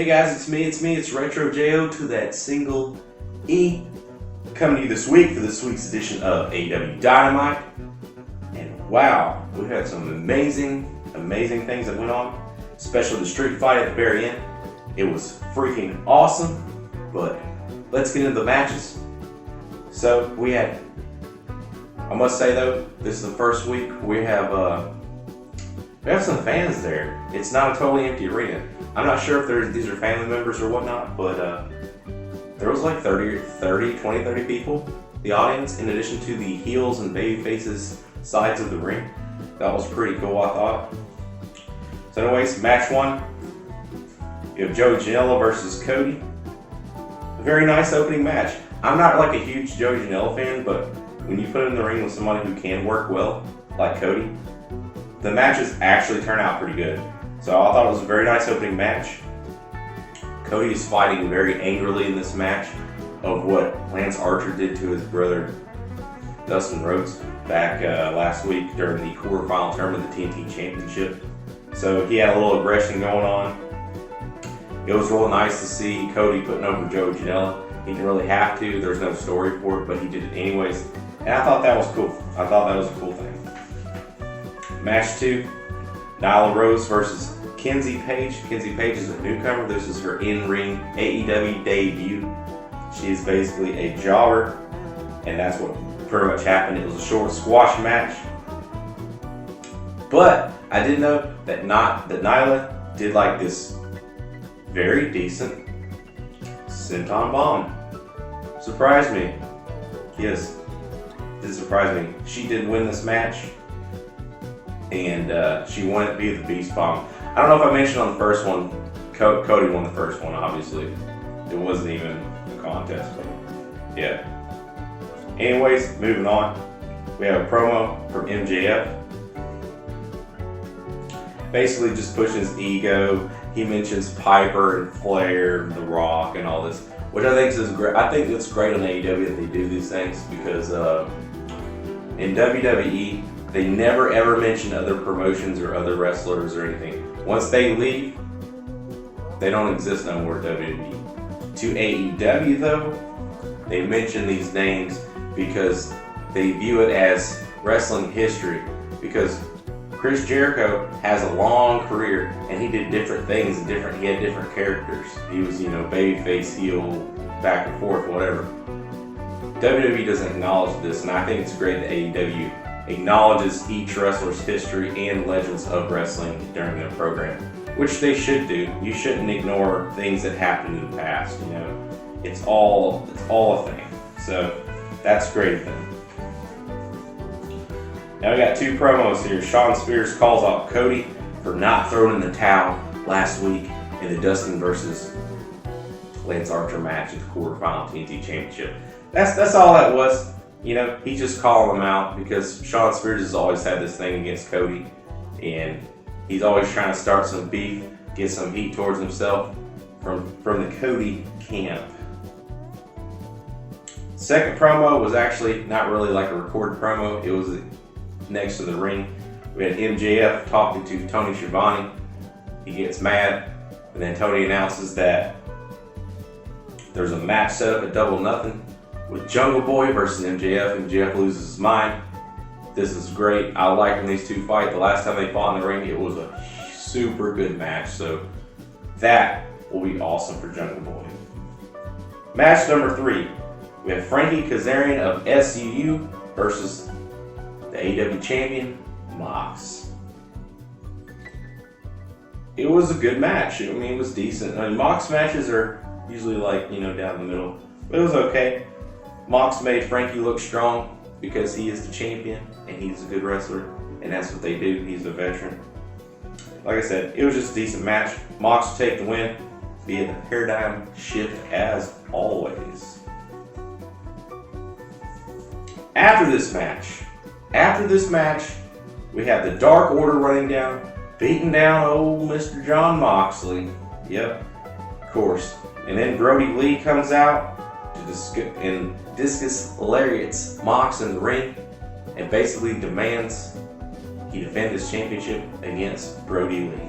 Hey guys, it's me, it's Retro Jo to that single E. Coming to you this week for this week's edition of AEW Dynamite. And wow, we had some amazing things that went on, especially the street fight at the very end. It was freaking awesome, but let's get into the matches. So we had, I must say though, this is the first week we have some fans there. It's not a totally empty arena. I'm not sure if these are family members or whatnot, but there was like 20-30 people, the audience, in addition to the heels and baby faces sides of the ring. That was pretty cool, I thought. So anyways, match one. You have Joey Janela versus Cody. A very nice opening match. I'm not like a huge Joey Janela fan, but when you put him in the ring with somebody who can work well, like Cody, the matches actually turn out pretty good. So I thought it was a very nice opening match. Cody is fighting very angrily in this match of what Lance Archer did to his brother Dustin Rhodes back last week during the quarterfinal tournament of the TNT Championship. So he had a little aggression going on. It was real nice to see Cody putting over Joey Janela. He didn't really have to. There's no story for it, but he did it anyways. And I thought that was cool. I thought that was a cool thing. Match two, Nyla Rose versus Kenzie Page. Kenzie Page is a newcomer. This is her in-ring AEW debut. She's basically a jobber, and that's what pretty much happened. It was a short squash match. But I did know that Nyla did like this very decent senton bomb. Surprised me. Yes, did surprise me. She did win this match, and she won it via the Beast Bomb. I don't know if I mentioned on the first one, Cody won the first one, obviously. It wasn't even a contest, but yeah. Anyways, moving on. We have a promo from MJF. Basically just pushing his ego. He mentions Piper and Flair, The Rock, and all this, which I think is great. I think it's great on AEW that they do these things because in WWE, they never ever mention other promotions or other wrestlers or anything. Once they leave, they don't exist no more at WWE. To AEW though, they mention these names because they view it as wrestling history. Because Chris Jericho has a long career and he did different things and he had different characters. He was, babyface, heel, back and forth, whatever. WWE doesn't acknowledge this, and I think it's great that AEW acknowledges each wrestler's history and legends of wrestling during their program, which they should do. You shouldn't ignore things that happened in the past. It's all a thing. So that's great of them. Now we got two promos here. Shawn Spears calls out Cody for not throwing in the towel last week in the Dustin versus Lance Archer match at the quarterfinal TNT Championship. That's all that was. He's just calling them out because Shawn Spears has always had this thing against Cody, and he's always trying to start some beef, get some heat towards himself from the Cody camp. Second promo was actually not really like a recorded promo. It was next to the ring. We had MJF talking to Tony Schiavone. He gets mad, and then Tony announces that there's a match set up at Double Nothing with Jungle Boy versus MJF. MJF loses his mind. This is great. I like when these two fight. The last time they fought in the ring, it was a super good match. So that will be awesome for Jungle Boy. Match number 3. We have Frankie Kazarian of SUU versus the AEW champion, Mox. It was a good match. It was decent. Mox matches are usually down the middle. But it was okay. Mox made Frankie look strong because he is the champion and he's a good wrestler, and that's what they do. He's a veteran. Like I said, it was just a decent match. Mox will take the win via the paradigm shift as always. After this match, we have the Dark Order running down, beating down old Mr. Jon Moxley. Yep, of course. And then Brody Lee comes out and discus lariats Mox in the ring and basically demands he defend his championship against Brody Lee.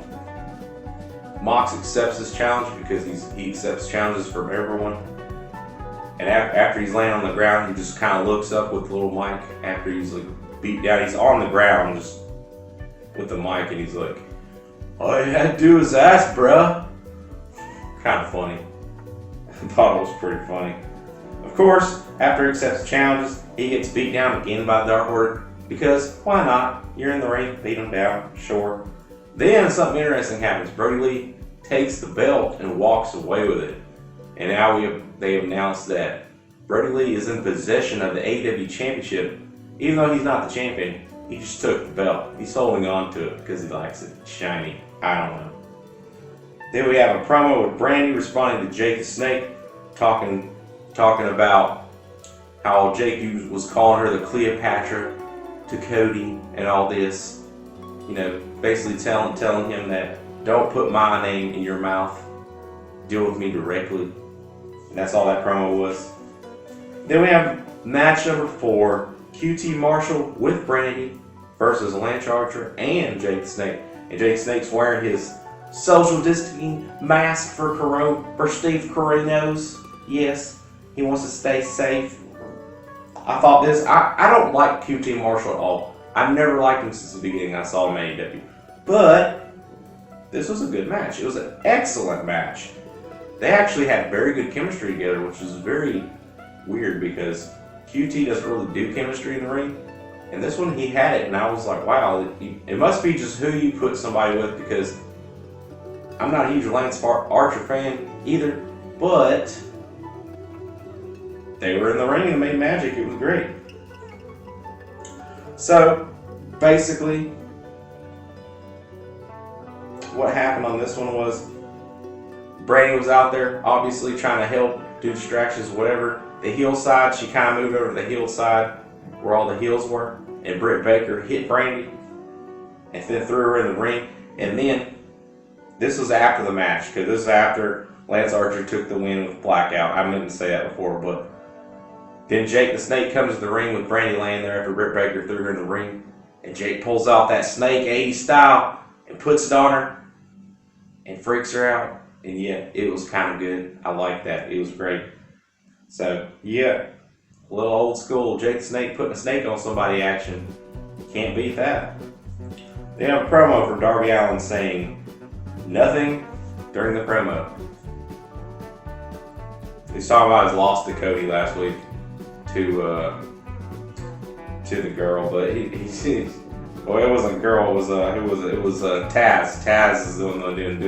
Mox accepts this challenge because he accepts challenges from everyone. And after he's laying on the ground, he just kind of looks up with the little mic after he's like beat down. He's on the ground just with the mic, and he's like, "All you had to do was ask, bruh." Kind of funny. I thought it was pretty funny. Of course, after he accepts challenges, he gets beat down again by the Dark Order because why not? You're in the ring, beat him down, sure. Then something interesting happens. Brody Lee takes the belt and walks away with it. And now they have announced that Brody Lee is in possession of the AEW Championship. Even though he's not the champion, he just took the belt. He's holding on to it because he likes it shiny. I don't know. Then we have a promo with Brandy responding to Jake the Snake, talking about how Jake was calling her the Cleopatra to Cody and all this. You know, basically telling him that don't put my name in your mouth. Deal with me directly. And that's all that promo was. Then we have match number 4, QT Marshall with Brandy versus Lance Archer and Jake the Snake. And Jake the Snake's wearing his social distancing mask for Steve Corino's. Yes, he wants to stay safe. I thought I don't like QT Marshall at all. I've never liked him since the beginning I saw him in AEW. But this was a good match. It was an excellent match. They actually had very good chemistry together, which was very weird because QT doesn't really do chemistry in the ring. And this one, he had it, and I was like, wow, it must be just who you put somebody with, because I'm not a huge Lance Archer fan either, but they were in the ring and made magic. It was great. So, basically, what happened on this one was Brandy was out there, obviously trying to help, do distractions, whatever. The heel side, she kind of moved over to the heel side where all the heels were, and Britt Baker hit Brandy and then threw her in the ring. And then, this was after the match, because this is after Lance Archer took the win with Blackout. I meant to say that before, but then Jake the Snake comes to the ring with Brandy laying there after Britt Baker threw her in the ring. And Jake pulls out that snake 80s style and puts it on her and freaks her out. And yeah, it was kind of good. I like that. It was great. So, yeah, a little old school Jake the Snake putting a snake on somebody action. Can't beat that. They have a promo from Darby Allin saying nothing during the promo. He's talking about his loss to Cody last week to the girl, but well, it wasn't a girl. It was Taz. Taz is the one doing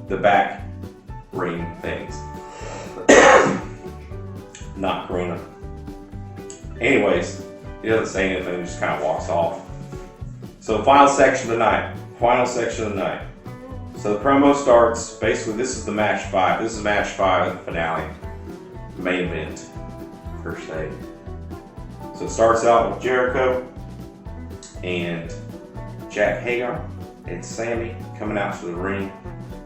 the back ring things. Not Corona. Anyways, he doesn't say anything. He just kind of walks off. So final section of the night. So the promo starts. Basically, this is the match 5. This is match 5 of the finale. Main event. Per se. So it starts out with Jericho and Jack Hager and Sammy coming out to the ring.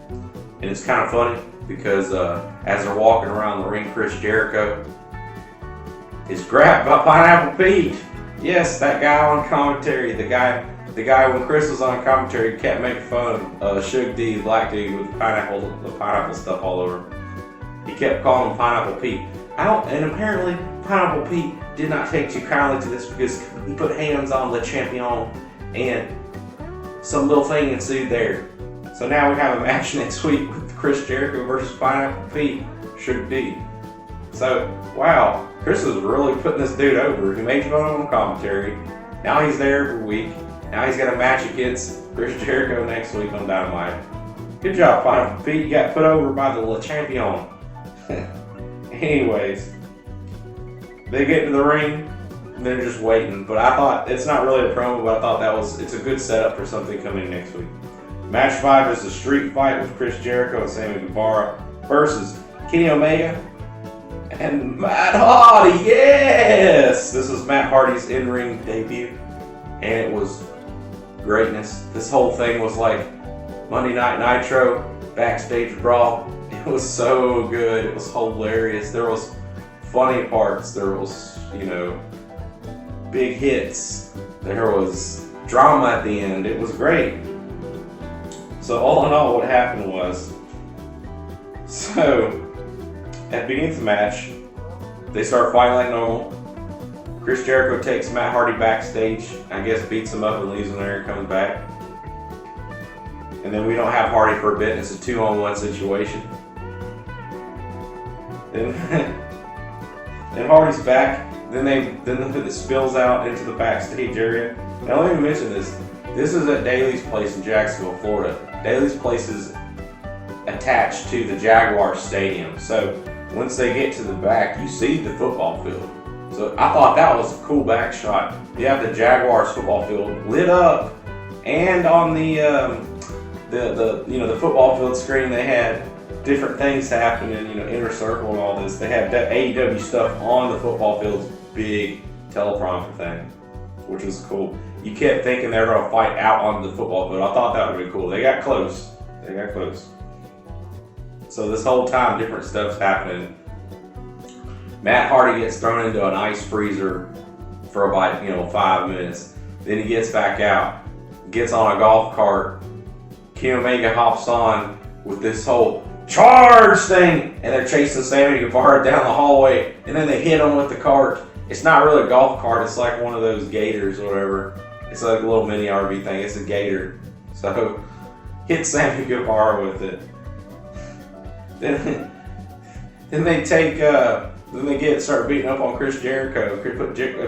And it's kind of funny because as they're walking around the ring, Chris Jericho is grabbed by Pineapple Pete. Yes, that guy on commentary. The guy when Chris was on commentary kept making fun of Suge D, the black dude with the pineapple stuff all over. He kept calling him Pineapple Pete. And apparently Pineapple Pete did not take too kindly to this because he put hands on Le Champion and some little thing ensued there. So now we have a match next week with Chris Jericho versus Pineapple Pete, Suge D. So, wow, Chris is really putting this dude over. He made fun of him on commentary. Now he's there every week. Now he's got a match against Chris Jericho next week on Dynamite. Good job, Pineapple Pete. You got put over by the Le Champion. Anyways, they get to the ring. And they're just waiting. But I thought, it's not really a promo, but I thought it's a good setup for something coming next week. Match 5 is a street fight with Chris Jericho and Sammy Guevara versus Kenny Omega and Matt Hardy. Yes! This was Matt Hardy's in-ring debut, and it was greatness. This whole thing was like Monday Night Nitro, backstage brawl. It was so good. It was hilarious. There was funny parts. There was, big hits. There was drama at the end. It was great. So all in all, what happened was, so at the beginning of the match, they start fighting like normal. Chris Jericho takes Matt Hardy backstage, I guess beats him up and leaves him there and comes back. And then we don't have Hardy for a bit, and it's a 2-on-1 situation. Then Hardy's back. Then it spills out into the backstage area. Now let me mention this. This is at Daly's Place in Jacksonville, Florida. Daly's Place is attached to the Jaguar Stadium. So once they get to the back, you see the football field. So I thought that was a cool back shot. You have the Jaguars football field lit up, and on the football field screen they had different things happening, inner circle and all this. They had that AEW stuff on the football field's big teleprompter thing, which was cool. You kept thinking they were going to fight out on the football field. I thought that would be cool. They got close. So this whole time, different stuff's happening. Matt Hardy gets thrown into an ice freezer for about 5 minutes. Then he gets back out, gets on a golf cart. Kenny Omega hops on with this whole charge thing, and they're chasing Sammy Guevara down the hallway, and then they hit him with the cart. It's not really a golf cart, it's like one of those gators or whatever. It's like a little mini RV thing, it's a gator. So, hit Sammy Guevara with it. Then they start beating up on Chris Jericho.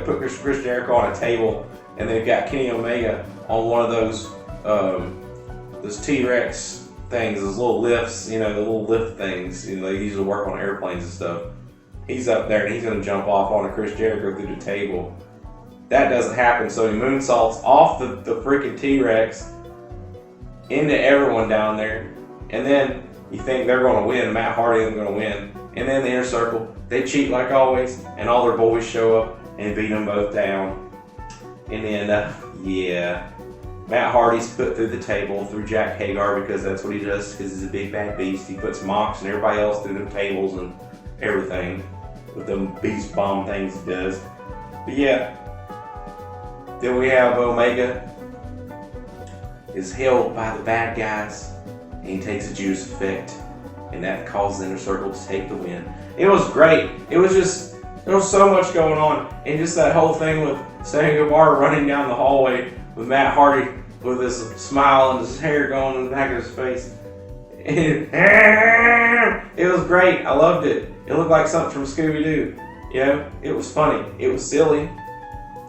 Put Chris Jericho on a table, and they've got Kenny Omega on one of those T-Rex things, those little lifts, the little lift things, they usually work on airplanes and stuff. He's up there and he's going to jump off onto Chris Jericho through the table. That doesn't happen, so he moonsaults off the freaking T-Rex into everyone down there. And then you think they're going to win, Matt Hardy isn't going to win. And then the inner circle, they cheat like always, and all their boys show up and beat them both down. And then, Matt Hardy's put through the table through Jack Hagar, because that's what he does, because he's a big bad beast. He puts Mox and everybody else through the tables and everything with them beast bomb things he does. But yeah, then we have Omega is held by the bad guys, and he takes a Judas effect, and that causes the inner circle to take the win. It was great. There was so much going on, and just that whole thing with Sammy Guevara running down the hallway with Matt Hardy with his smile and his hair going in the back of his face. It was great. I loved it. It looked like something from Scooby-Doo. It was funny. It was silly,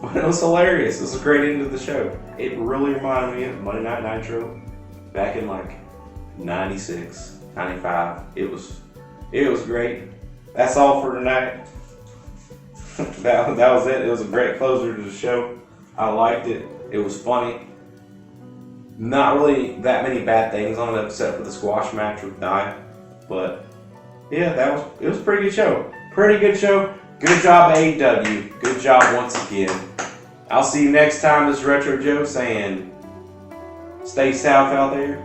but it was hilarious. It was a great end to the show. It really reminded me of Monday Night Nitro back in like 96, 95. It was great. That's all for tonight. that was it. It was a great closer to the show. I liked it. It was funny. Not really that many bad things on it except for the squash match with Nia. But yeah, it was a pretty good show. Pretty good show. Good job, AEW. Good job once again. I'll see you next time. This is Retro Joe saying, stay safe out there.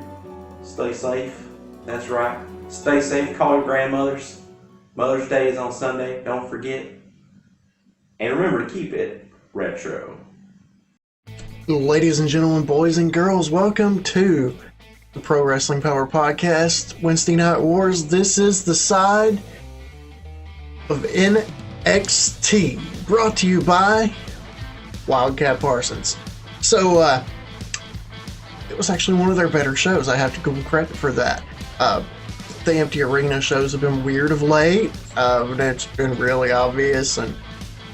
Stay safe. That's right. Stay safe. Call your grandmothers. Mother's Day is on Sunday. Don't forget. And remember to keep it retro. Ladies and gentlemen, boys and girls, welcome to the Pro Wrestling Power Podcast, Wednesday Night Wars. This is the side of NXT, brought to you by Wildcat Parsons. So, it was actually one of their better shows. I have to give them credit for that. The empty arena shows have been weird of late. It's been really obvious, and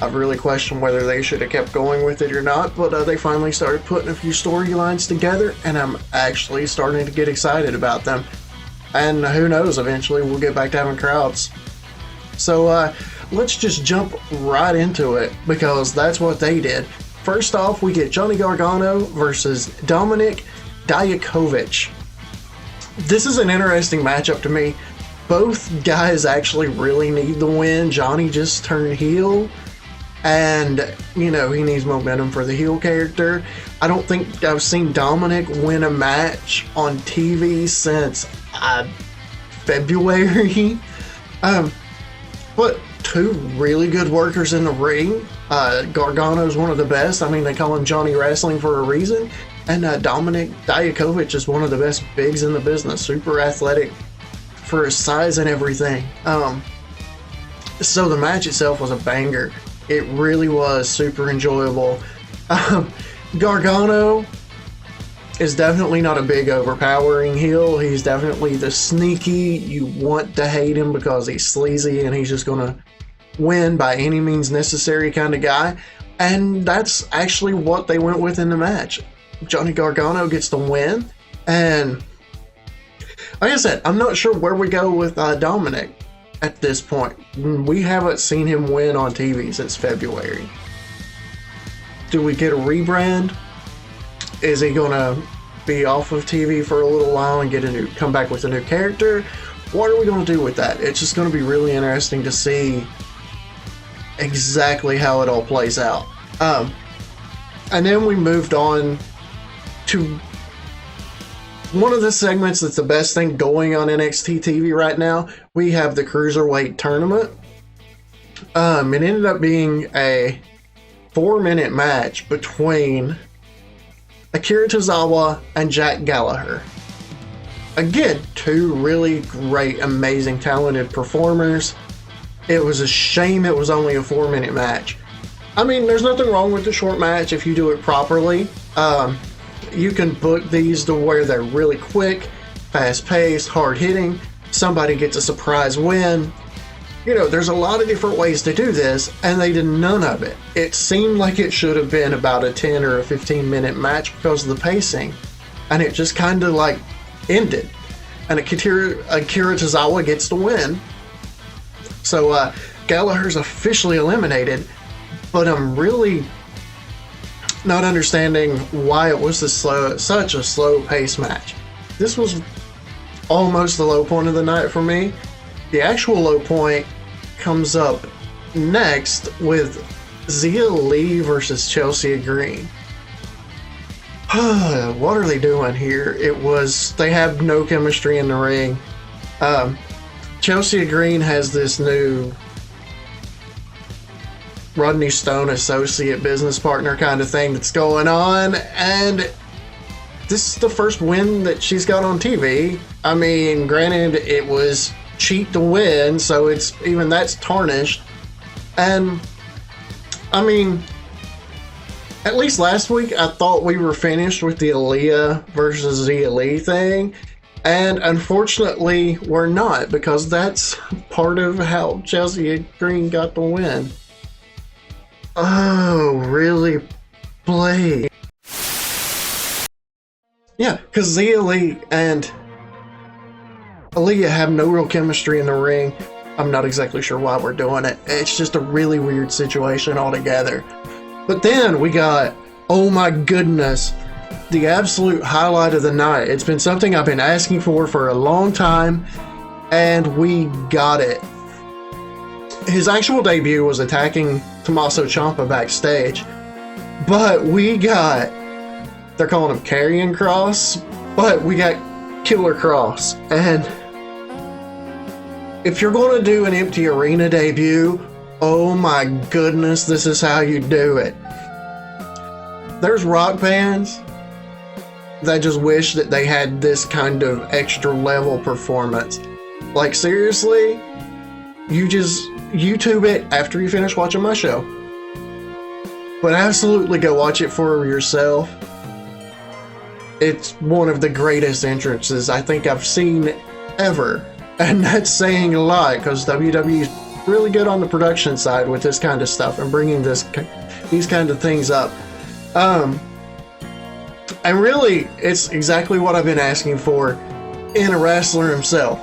I've really questioned whether they should have kept going with it or not, but they finally started putting a few storylines together, and I'm actually starting to get excited about them. And who knows, eventually we'll get back to having crowds. So let's just jump right into it, because that's what they did. First off, we get Johnny Gargano versus Dominik Dijakovic. This is an interesting matchup to me. Both guys actually really need the win. Johnny just turned heel, and, he needs momentum for the heel character. I don't think I've seen Dominik win a match on TV since February. But two really good workers in the ring. Gargano's one of the best. They call him Johnny Wrestling for a reason. And Dominik Dijakovic is one of the best bigs in the business, super athletic for his size and everything. So the match itself was a banger. It really was super enjoyable. Gargano is definitely not a big overpowering heel. He's definitely the sneaky, you want to hate him because he's sleazy and he's just gonna win by any means necessary kind of guy. And that's actually what they went with in the match. Johnny Gargano gets the win, and like I said, I'm not sure where we go with Dominik at this point. We haven't seen him win on TV since February. Do we get a rebrand? Is he gonna be off of TV for a little while and come back with a new character? What are we gonna do with that? It's just gonna be really interesting to see exactly how it all plays out. And then we moved on to one of the segments that's the best thing going on NXT TV right now. We have the Cruiserweight Tournament. It ended up being a 4-minute match between Akira Tozawa and Jack Gallagher. Again, two really great, amazing, talented performers. It was a shame it was only a 4-minute match. I mean, there's nothing wrong with the short match if you do it properly. You can book these to where they're really quick, fast-paced, hard-hitting. Somebody gets a surprise win. You know, there's a lot of different ways to do this, and they did none of it. It seemed like it should have been about a 10 or a 15-minute match because of the pacing, and it just kind of like ended. And Akira Tozawa gets the win. So Gallagher's officially eliminated, but I'm really not understanding why it was such a slow-paced match. This was almost the low point of the night for me. The actual low point comes up next with Zia Lee versus Chelsea Green. What are they doing here? They have no chemistry in the ring. Chelsea Green has this new Rodney Stone associate business partner kind of thing that's going on, and this is the first win that she's got on TV. I mean, granted, it was cheat to win, so that's tarnished. And I mean, at least last week I thought we were finished with the Aaliyah versus Zia Lee thing, and unfortunately we're not, because that's part of how Chelsea Green got the win. Oh, really? Blade. Yeah, because Zia Lee and Aaliyah have no real chemistry in the ring. I'm not exactly sure why we're doing it. It's just a really weird situation altogether. But then we got, oh my goodness, the absolute highlight of the night. It's been something I've been asking for a long time, and we got it. His actual debut was attacking Tommaso Ciampa backstage, but we got, they're calling him Karrion Kross, but we got Killer Kross. And if you're going to do an empty arena debut, oh my goodness, this is how you do it. There's rock bands that just wish that they had this kind of extra level performance. Like, seriously, you just YouTube it after you finish watching my show. But absolutely go watch it for yourself. It's one of the greatest entrances I think I've seen ever. And that's saying a lot, because WWE's really good on the production side with this kind of stuff and bringing these kind of things up. And really, it's exactly what I've been asking for in a wrestler himself.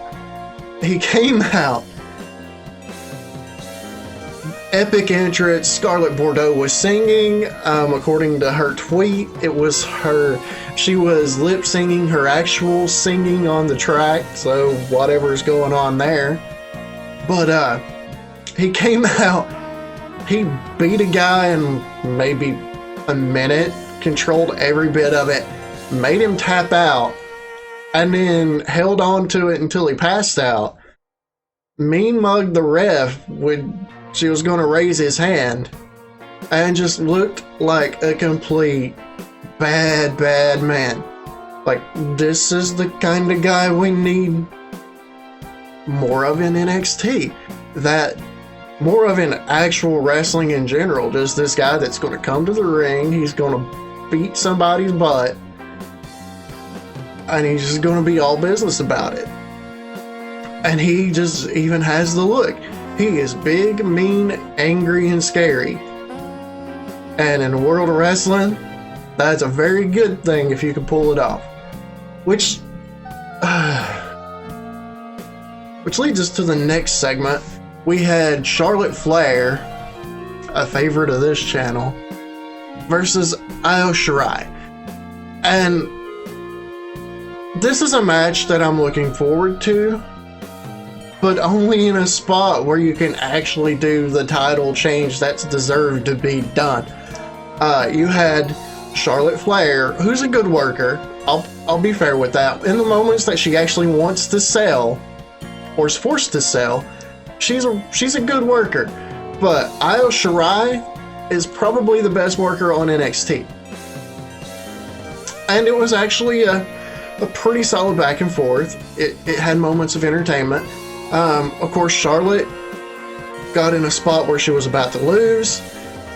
He came out, epic entrance. Scarlett Bordeaux was singing. According to her tweet, it was she was lip singing her actual singing on the track, so whatever's going on there. But he came out, he beat a guy in maybe a minute, controlled every bit of it, made him tap out, and then held on to it until he passed out. Mean mugged the ref when she was going to raise his hand, and just looked like a complete bad, bad man. Like, this is the kind of guy we need more of in NXT. That, more of in actual wrestling in general. Just this guy that's going to come to the ring, he's going to beat somebody's butt, and he's just going to be all business about it. And he just even has the look. He is big, mean, angry, and scary. And in the world of wrestling, that's a very good thing if you can pull it off. Which leads us to the next segment. We had Charlotte Flair, a favorite of this channel, versus Io Shirai. And this is a match that I'm looking forward to, but only in a spot where you can actually do the title change that's deserved to be done. You had Charlotte Flair, who's a good worker. I'll be fair with that. In the moments that she actually wants to sell, or is forced to sell, she's a good worker. But Io Shirai is probably the best worker on NXT. And it was actually a pretty solid back and forth. It had moments of entertainment. Of course, Charlotte got in a spot where she was about to lose.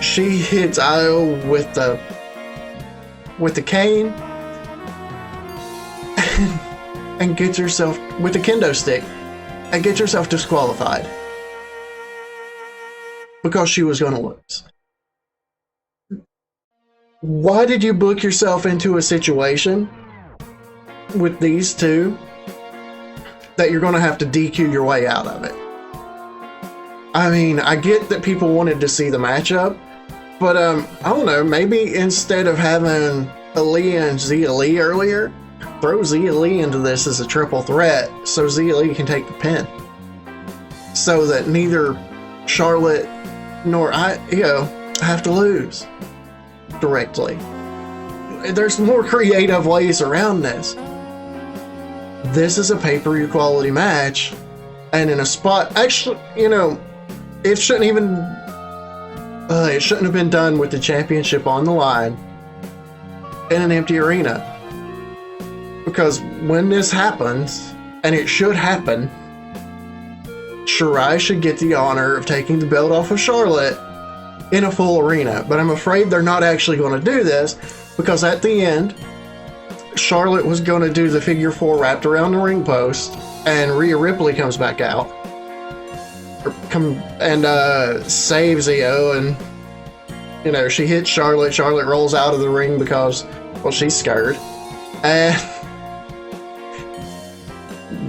She hits Io with the cane and gets herself with the kendo stick and gets herself disqualified because she was going to lose. Why did you book yourself into a situation with these two that you're going to have to DQ your way out of it? I mean, I get that people wanted to see the matchup, but I don't know, maybe instead of having Aaliyah and Zia Lee earlier, throw Zia Lee into this as a triple threat so Zia Lee can take the pin. So that neither Charlotte nor Io have to lose directly. There's more creative ways around this. This is a pay-per-view quality match, and in a spot, actually, it shouldn't have been done with the championship on the line in an empty arena. Because when this happens, and it should happen, Shirai should get the honor of taking the belt off of Charlotte in a full arena. But I'm afraid they're not actually going to do this, because at the end, Charlotte was going to do the figure four wrapped around the ring post, and Rhea Ripley comes back out and saves Io, and she hits Charlotte. Charlotte rolls out of the ring because, well, she's scared, and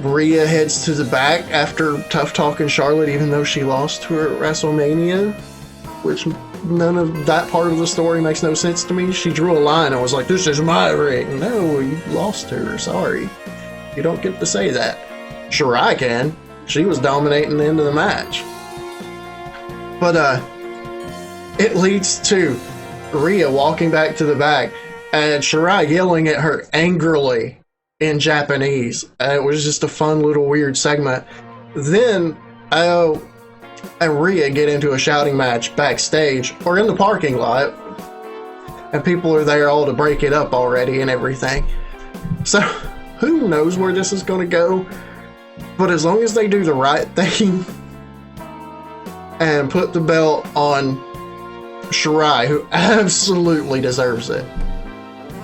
Rhea heads to the back after tough talking Charlotte, even though she lost to her at WrestleMania, which none of that part of the story makes no sense to me. She drew a line and was like, "This is my ring." No, you lost to her. Sorry. You don't get to say that. Shirai can. She was dominating the end of the match. But it leads to Rhea walking back to the back and Shirai yelling at her angrily in Japanese. It was just a fun little weird segment. Then Io and Rhea get into a shouting match backstage or in the parking lot, and people are there all to break it up already and everything. So who knows where this is going to go, but as long as they do the right thing and put the belt on Shirai, who absolutely deserves it,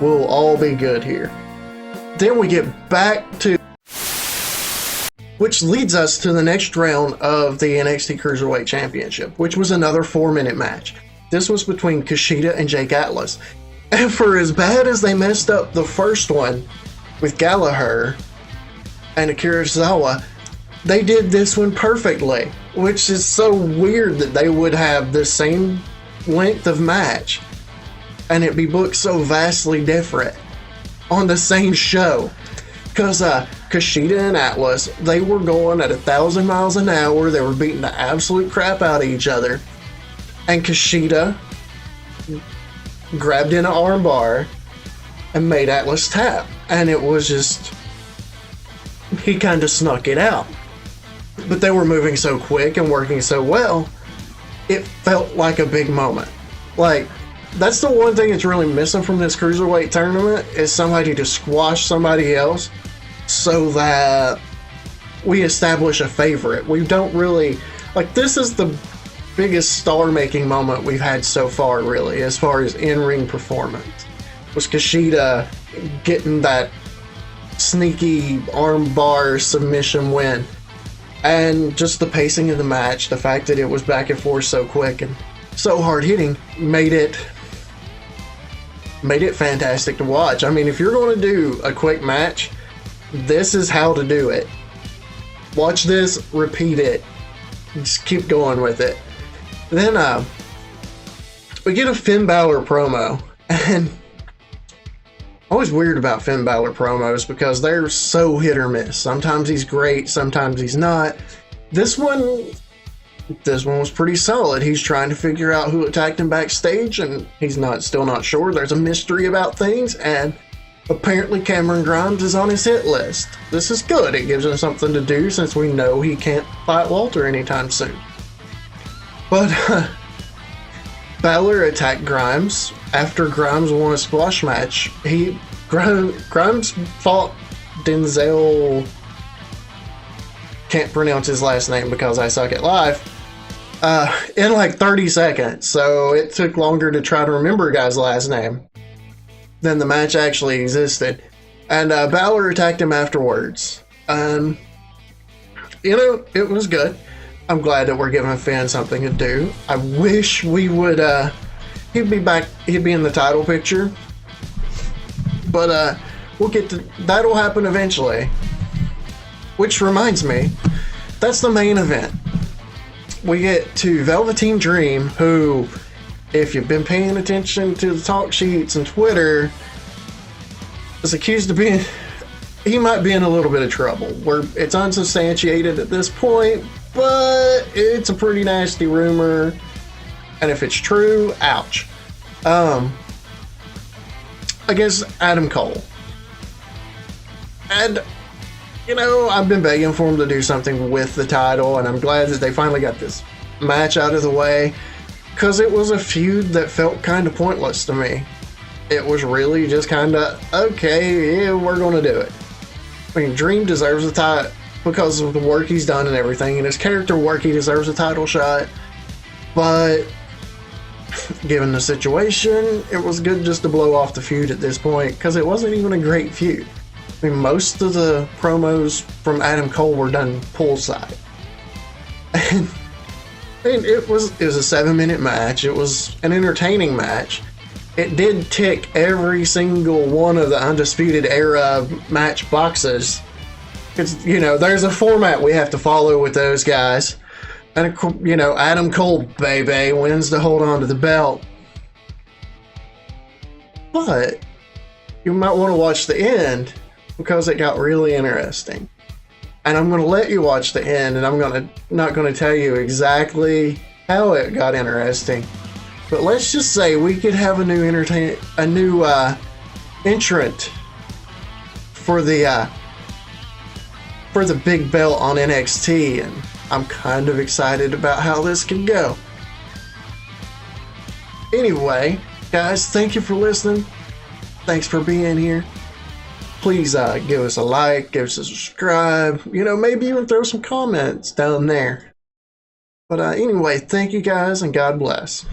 we'll all be good here. Then we get back to, which leads us to the next round of the NXT Cruiserweight Championship, which was another 4-minute match. This was between Kushida and Jake Atlas. And for as bad as they messed up the first one with Gallagher and Akira Tozawa, they did this one perfectly, which is so weird that they would have the same length of match and it be booked so vastly different on the same show. Because Kushida and Atlas, they were going at 1,000 miles an hour. They were beating the absolute crap out of each other. And Kushida grabbed in an armbar and made Atlas tap. And it was just, he kind of snuck it out. But they were moving so quick and working so well, it felt like a big moment. Like, that's the one thing that's really missing from this cruiserweight tournament is somebody to squash somebody else so that we establish a favorite. We don't really, like, this is the biggest star-making moment we've had so far, really, as far as in-ring performance, was Kushida getting that sneaky armbar submission win. And just the pacing of the match, the fact that it was back and forth so quick and so hard-hitting, made it fantastic to watch. I mean, if you're going to do a quick match, this is how to do it. Watch this, repeat it, just keep going with it. Then we get a Finn Balor promo, and always weird about Finn Balor promos because they're so hit or miss. Sometimes he's great, sometimes he's not. This one was pretty solid. He's trying to figure out who attacked him backstage, and he's still not sure. There's a mystery about things, and apparently Cameron Grimes is on his hit list. This is good. It gives him something to do since we know he can't fight Walter anytime soon. But Balor attacked Grimes after Grimes won a squash match. Grimes fought Denzel, can't pronounce his last name because I suck at life, in like 30 seconds. So it took longer to try to remember a guy's last name than the match actually existed. And Balor attacked him afterwards. It was good. I'm glad that we're giving Finn something to do. I wish we would, he'd be in the title picture. But we'll get to, that'll happen eventually. Which reminds me, that's the main event. We get to Velveteen Dream, who, if you've been paying attention to the talk sheets and Twitter, is accused of being, he might be in a little bit of trouble. It's unsubstantiated at this point, but it's a pretty nasty rumor, and if it's true, ouch. Against Adam Cole. And, I've been begging for him to do something with the title, and I'm glad that they finally got this match out of the way, because it was a feud that felt kind of pointless to me. It was really just kind of, okay, yeah, we're going to do it. I mean, Dream deserves a title because of the work he's done and everything, and his character work, he deserves a title shot. But given the situation, it was good just to blow off the feud at this point, because it wasn't even a great feud. I mean, most of the promos from Adam Cole were done poolside. And it was a 7-minute match. It was an entertaining match. It did tick every single one of the Undisputed Era match boxes. It's, there's a format we have to follow with those guys. And, Adam Cole, baby, wins to hold on to the belt. But you might want to watch the end because it got really interesting. And I'm going to let you watch the end, and I'm not going to tell you exactly how it got interesting. But let's just say we could have a new entrant for the big belt on NXT, and I'm kind of excited about how this can go. Anyway, guys, thank you for listening. Thanks for being here. Please give us a like, give us a subscribe, maybe even throw some comments down there. But anyway, thank you guys, and God bless.